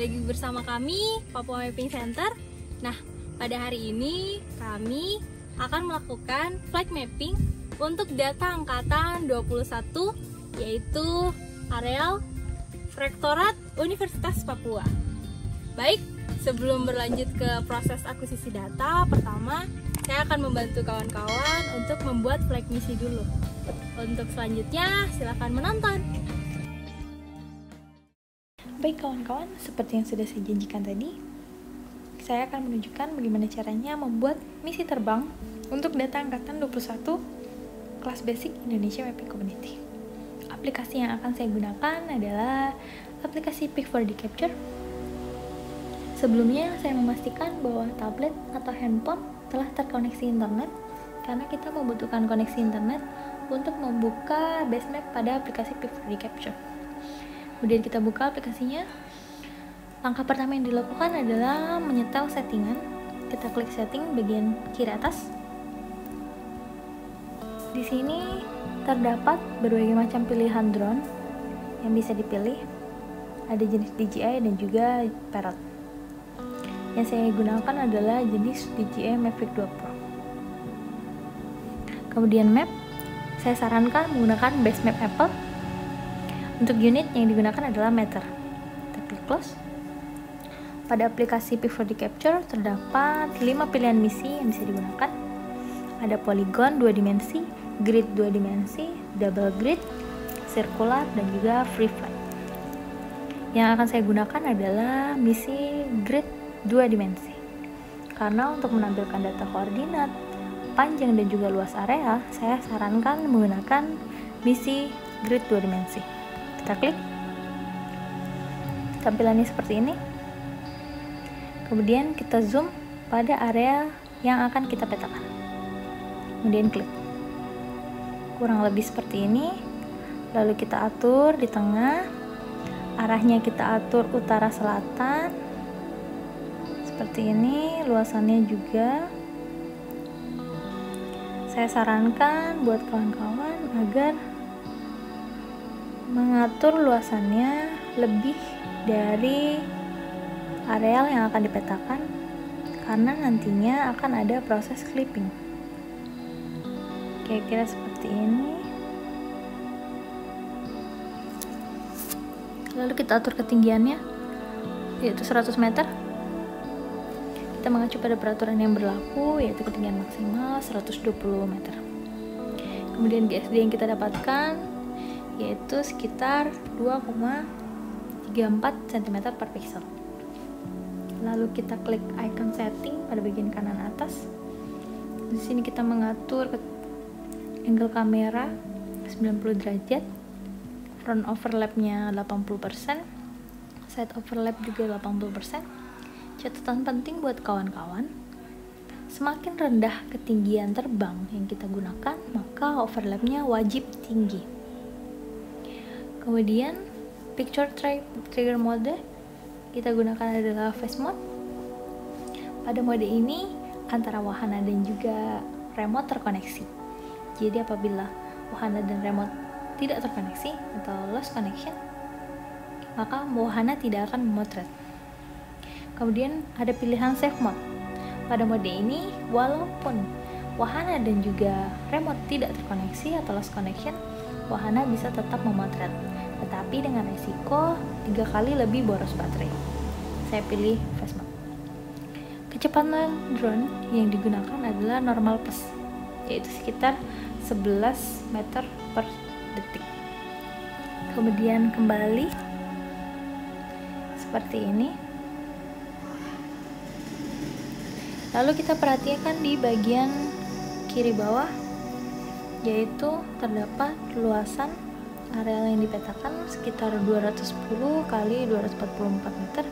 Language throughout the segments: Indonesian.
lagi bersama kami, Papua Mapping Center. Nah, pada hari ini kami akan melakukan flight mapping untuk data angkatan 21, yaitu areal Rektorat Universitas Papua. Baik, sebelum berlanjut ke proses akuisisi data, pertama saya akan membantu kawan-kawan untuk membuat flight misi dulu. Untuk selanjutnya, silakan menonton. Baik kawan-kawan, seperti yang sudah saya janjikan tadi, saya akan menunjukkan bagaimana caranya membuat misi terbang untuk data angkatan 21 kelas basic Indonesia Mapping Community. Aplikasi yang akan saya gunakan adalah aplikasi Pic4D Capture. Sebelumnya saya memastikan bahwa tablet atau handphone telah terkoneksi internet, karena kita membutuhkan koneksi internet untuk membuka base map pada aplikasi Pic4D Capture. Kemudian kita buka aplikasinya. Langkah pertama yang dilakukan adalah menyetel settingan. Kita klik setting bagian kiri atas. Di sini terdapat berbagai macam pilihan drone yang bisa dipilih. Ada jenis DJI dan juga Parrot. Yang saya gunakan adalah jenis DJI Mavic 2 Pro. Kemudian map, saya sarankan menggunakan base map Apple. Untuk unit yang digunakan adalah meter. Kita klik close. Pada aplikasi Pic4D Capture terdapat 5 pilihan misi yang bisa digunakan. Ada polygon 2 dimensi, grid 2 dimensi, double grid, circular, dan juga free flight. Yang akan saya gunakan adalah misi grid 2 dimensi. Karena untuk menampilkan data koordinat, panjang dan juga luas area, saya sarankan menggunakan misi grid 2 dimensi. Kita klik, tampilannya seperti ini. Kemudian kita zoom pada area yang akan kita petakan, kemudian klik, kurang lebih seperti ini. Lalu kita atur di tengah, arahnya kita atur utara selatan seperti ini. Luasannya juga saya sarankan buat kawan-kawan agar mengatur luasannya lebih dari areal yang akan dipetakan, karena nantinya akan ada proses clipping. Kira-kira seperti ini. Lalu kita atur ketinggiannya, yaitu 100 meter. Kita mengacu pada peraturan yang berlaku, yaitu ketinggian maksimal 120 meter. Kemudian GSD yang kita dapatkan yaitu sekitar 2,34 cm per pixel. Lalu kita klik icon setting pada bagian kanan atas. Di sini kita mengatur angle kamera 90 derajat, front overlapnya 80%, side overlap juga 80%. Catatan penting buat kawan-kawan, semakin rendah ketinggian terbang yang kita gunakan, maka overlapnya wajib tinggi. Kemudian picture trigger mode kita gunakan adalah face mode. Pada mode ini antara wahana dan juga remote terkoneksi. Jadi apabila wahana dan remote tidak terkoneksi atau lost connection, maka wahana tidak akan memotret. Kemudian ada pilihan safe mode. Pada mode ini walaupun wahana dan juga remote tidak terkoneksi atau lost connection, wahana bisa tetap memotret, tetapi dengan resiko 3 kali lebih boros baterai. Saya pilih fast mode. Kecepatan drone yang digunakan adalah normal plus, yaitu sekitar 11 meter per detik. Kemudian kembali seperti ini. Lalu kita perhatikan di bagian kiri bawah, yaitu terdapat luasan areal yang dipetakan sekitar 210 kali 244 meter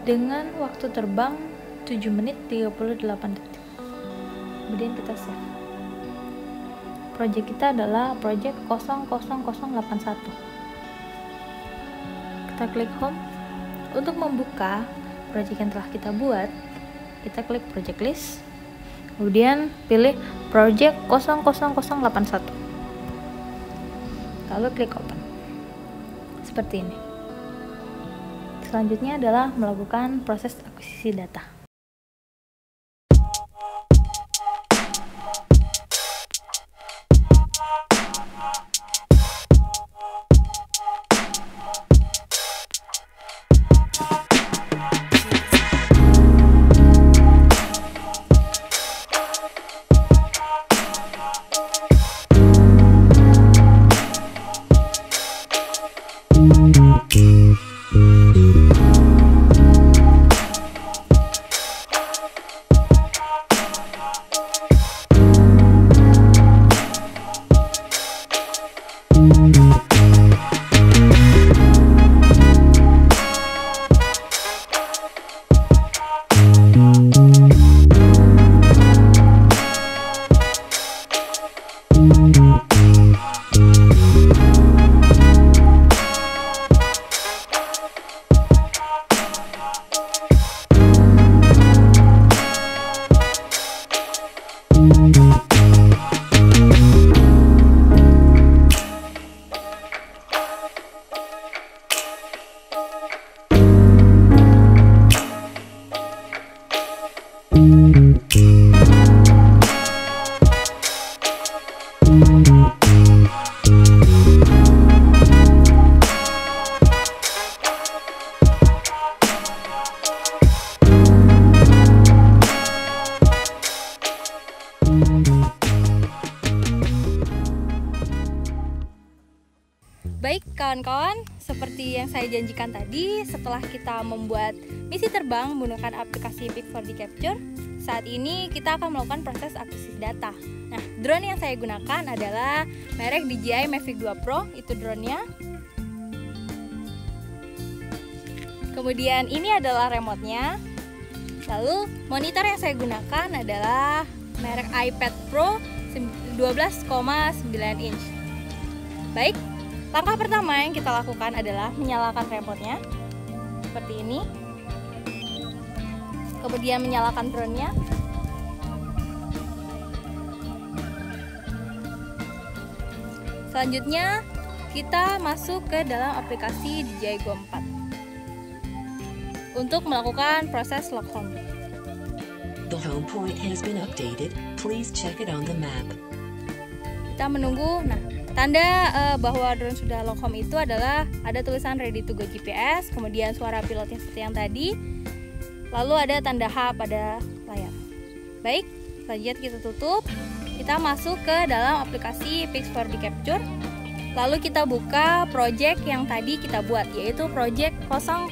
dengan waktu terbang 7 menit 38 detik. Kemudian kita save. Project kita adalah project 00081. Kita klik home. Untuk membuka project yang telah kita buat, kita klik project list, kemudian pilih project 00081, lalu klik open seperti ini. selanjutnya adalah melakukan proses akuisisi data. Baik kawan-kawan, seperti yang saya janjikan tadi, setelah kita membuat misi terbang menggunakan aplikasi Pix4D Capture, saat ini kita akan melakukan proses akuisisi data. Nah, drone yang saya gunakan adalah merek DJI Mavic 2 Pro, itu drone-nya. Kemudian ini adalah remote-nya. Lalu monitor yang saya gunakan adalah merek iPad Pro 12,9 inch. Baik, langkah pertama yang kita lakukan adalah menyalakan remote-nya seperti ini. Kemudian menyalakan drone-nya. Selanjutnya kita masuk ke dalam aplikasi DJI Go 4 untuk melakukan proses lock home. The home point has been updated. Please check it on the map. Kita menunggu. Nah, tanda bahwa drone sudah lock home itu adalah ada tulisan ready to go GPS, kemudian suara pilotnya seperti yang tadi, lalu ada tanda H pada layar. Baik, selanjutnya kita tutup. Kita masuk ke dalam aplikasi Pix4D Capture. Lalu kita buka project yang tadi kita buat, yaitu project 00081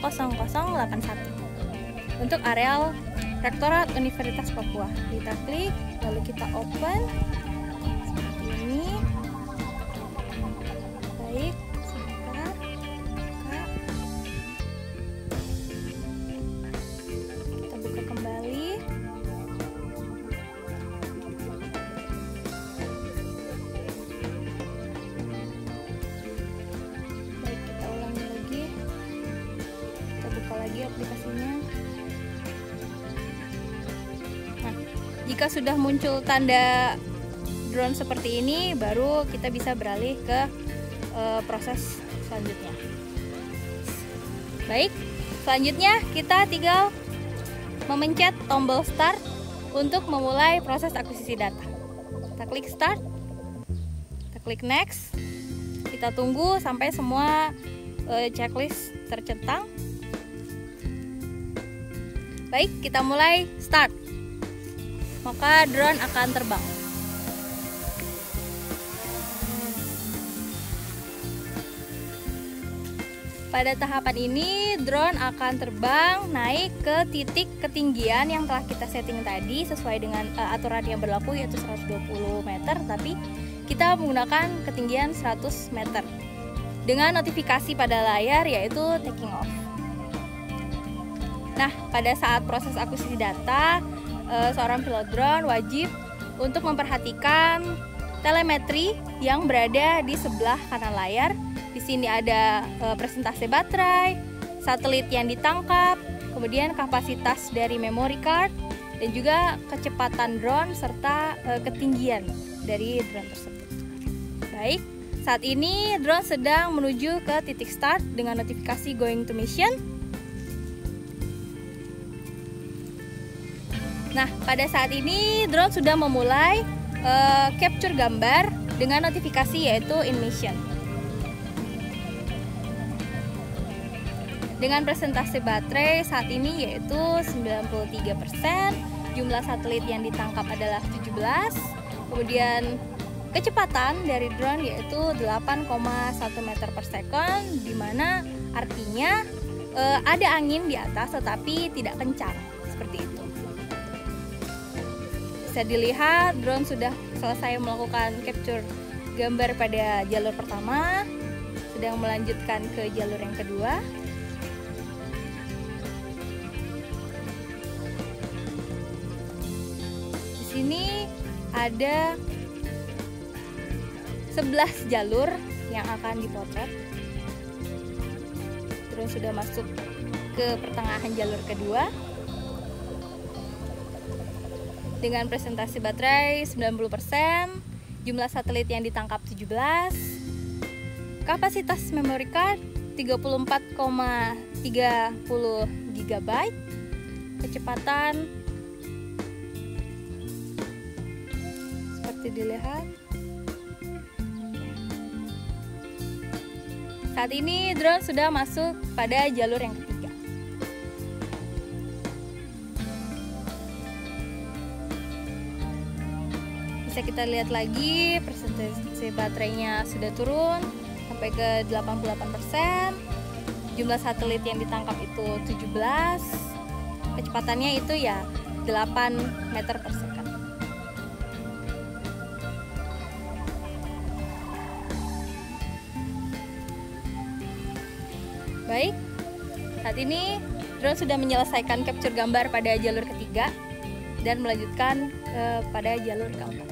untuk areal Rektorat Universitas Papua. Kita klik, lalu kita open seperti ini. Baik, sebentar. Buka. Kita buka kembali. Baik, kita ulangi lagi. Kita buka lagi aplikasinya. Nah, jika sudah muncul tanda drone seperti ini, baru kita bisa beralih ke proses selanjutnya. Baik, selanjutnya kita tinggal memencet tombol start untuk memulai proses akuisisi data. Kita klik start, kita klik next, kita tunggu sampai semua checklist tercentang. Baik, kita mulai start. Maka drone akan terbang. Pada tahapan ini, drone akan terbang naik ke titik ketinggian yang telah kita setting tadi sesuai dengan aturan yang berlaku, yaitu 120 meter, tapi kita menggunakan ketinggian 100 meter dengan notifikasi pada layar yaitu taking off. Nah, pada saat proses akuisisi data, seorang pilot drone wajib untuk memperhatikan telemetri yang berada di sebelah kanan layar. Di sini ada presentase baterai, satelit yang ditangkap, kemudian kapasitas dari memory card, dan juga kecepatan drone serta ketinggian dari drone tersebut. Baik, saat ini drone sedang menuju ke titik start dengan notifikasi going to mission. Nah, pada saat ini drone sudah memulai capture gambar dengan notifikasi yaitu in mission. Dengan presentasi baterai saat ini yaitu 93%, jumlah satelit yang ditangkap adalah 17, kemudian kecepatan dari drone yaitu 8,1 meter per second, di mana artinya ada angin di atas tetapi tidak kencang, seperti itu. Bisa dilihat drone sudah selesai melakukan capture gambar pada jalur pertama, sedang melanjutkan ke jalur yang kedua. Di sini ada 11 jalur yang akan dipotret. Drone sudah masuk ke pertengahan jalur kedua dengan presentasi baterai 90%, jumlah satelit yang ditangkap 17, kapasitas memory card 34,30 GB, kecepatan seperti dilihat. Saat ini drone sudah masuk pada jalur yang ketiga. Bisa kita lihat lagi persentase baterainya sudah turun sampai ke 88%. Jumlah satelit yang ditangkap itu 17. Kecepatannya itu ya 8 meter per second. Baik, saat ini drone sudah menyelesaikan capture gambar pada jalur ketiga dan melanjutkan pada jalur keempat.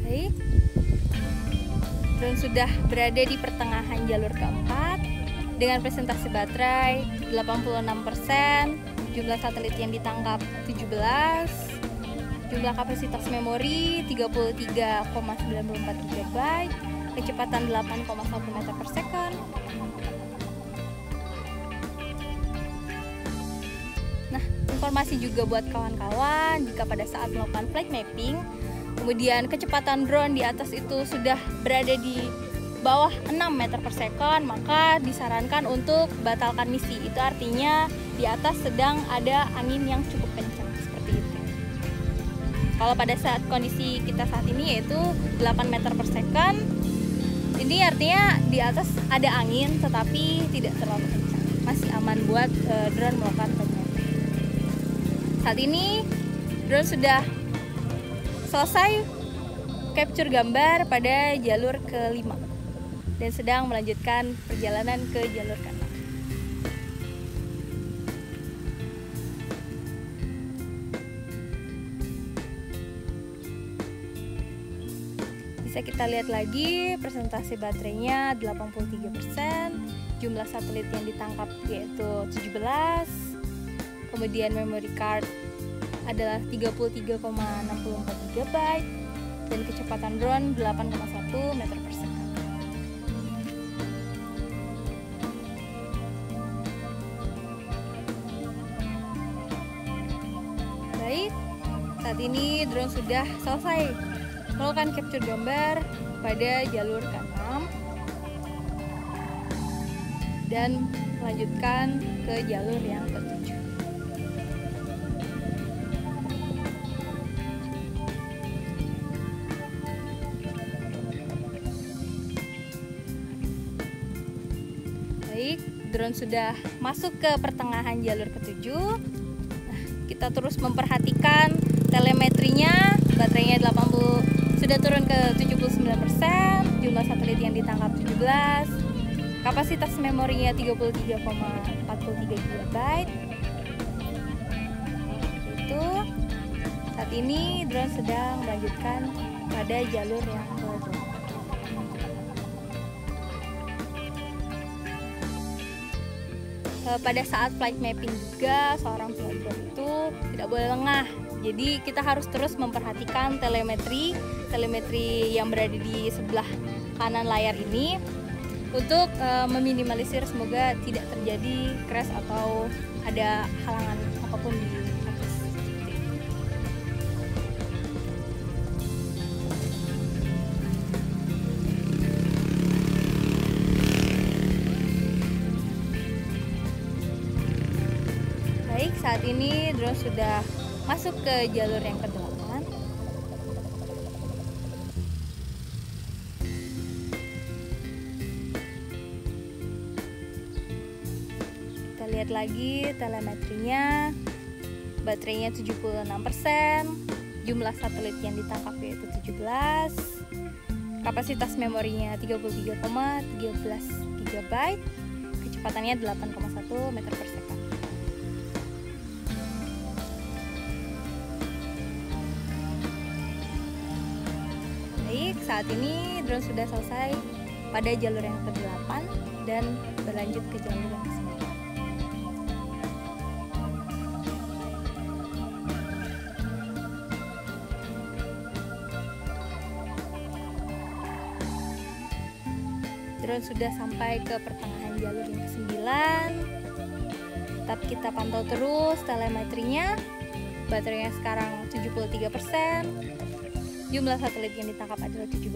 Baik, drone sudah berada di pertengahan jalur keempat dengan presentasi baterai 86%. Jumlah satelit yang ditangkap 17, jumlah kapasitas memori 33,94 GB, kecepatan 8,1 meter per second. Nah, informasi juga buat kawan-kawan, jika pada saat melakukan flight mapping, kemudian kecepatan drone di atas itu sudah berada di bawah 6 meter per second, maka disarankan untuk batalkan misi. Itu artinya di atas sedang ada angin yang cukup kencang, seperti itu. Kalau pada saat kondisi kita saat ini yaitu 8 meter per second, ini artinya di atas ada angin tetapi tidak terlalu kencang, masih aman buat drone melakukan flight mapping. Saat ini drone sudah selesai capture gambar pada jalur kelima dan sedang melanjutkan perjalanan ke jalur ke-6. Bisa kita lihat lagi presentasi baterainya 83%, jumlah satelit yang ditangkap yaitu 17, kemudian memory card adalah 33,64 GB dan kecepatan drone 8,1 meter per second. Baik, saat ini drone sudah selesai melakukan capture gambar pada jalur ke-6 dan melanjutkan ke jalur yang ke-7. Baik, drone sudah masuk ke pertengahan jalur ke-7. Kita terus memperhatikan telemetrinya, baterainya 80 sudah turun ke 79%, jumlah satelit yang ditangkap 17, kapasitas memorinya 33,43 GB. Itu saat ini drone sedang melanjutkan pada jalur yang ke-2. Pada saat flight mapping juga seorang pilot drone itu tidak boleh lengah. Jadi kita harus terus memperhatikan telemetri telemetri yang berada di sebelah kanan layar ini untuk meminimalisir semoga tidak terjadi crash atau ada halangan apapun di atas. Baik, saat ini drone sudah masuk ke jalur yang ke-8. Kita lihat lagi telemetrinya, baterainya 76%, jumlah satelit yang ditangkap yaitu 17, kapasitas memorinya 33,13 GB, kecepatannya 8,1 meter per second. Baik, saat ini drone sudah selesai pada jalur yang ke-8 dan berlanjut ke jalur yang ke-9. Drone sudah sampai ke pertengahan jalur yang ke-9. Tetap kita pantau terus telemetrinya. Baterainya sekarang 73%. Jumlah satelit yang ditangkap adalah 17.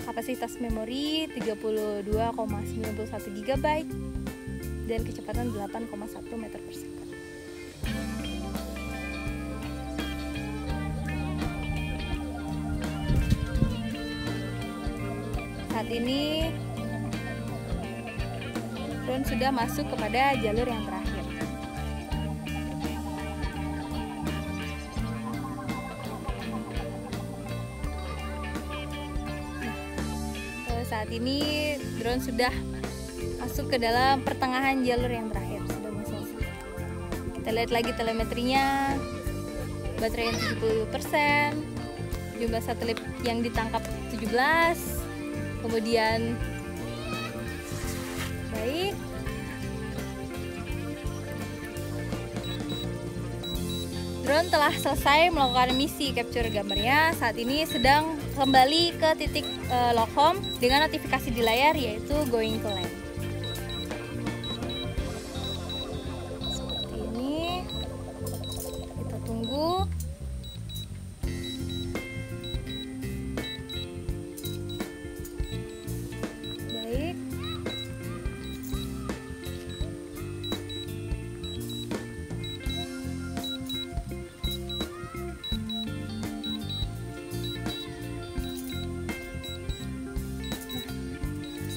Kapasitas memori 32,91 GB dan kecepatan 8,1 meter per second. Saat ini drone sudah masuk kepada jalur yang terakhir. Saat ini drone sudah masuk ke dalam pertengahan jalur yang terakhir, sudah mau selesai. Kita lihat lagi telemetrinya, baterainya 70%, jumlah satelit yang ditangkap 17. Kemudian baik, drone telah selesai melakukan misi capture gambarnya. Saat ini sedang kembali ke titik lock home dengan notifikasi di layar yaitu going to land. Seperti ini, kita tunggu.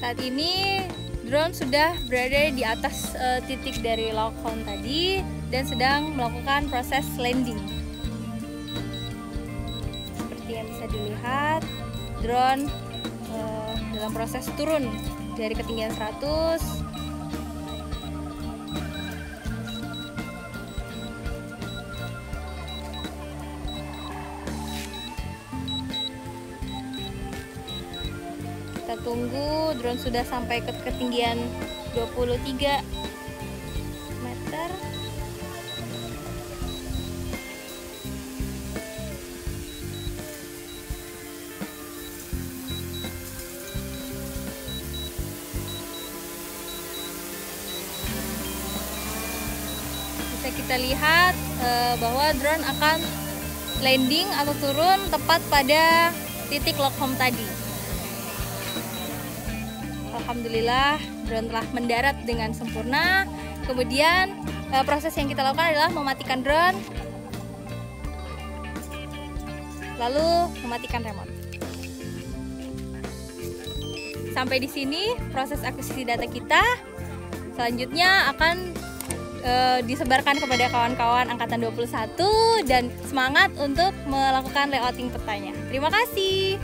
Saat ini drone sudah berada di atas titik dari lock home tadi dan sedang melakukan proses landing. Seperti yang bisa dilihat, drone dalam proses turun dari ketinggian 100. Kita tunggu, drone sudah sampai ke ketinggian 23 meter. Bisa kita lihat bahwa drone akan landing atau turun tepat pada titik lock home tadi. Alhamdulillah, drone telah mendarat dengan sempurna. Kemudian proses yang kita lakukan adalah mematikan drone, lalu mematikan remote. Sampai di sini proses akuisisi data kita. Selanjutnya akan disebarkan kepada kawan-kawan angkatan 21 dan semangat untuk melakukan layouting petanya. Terima kasih.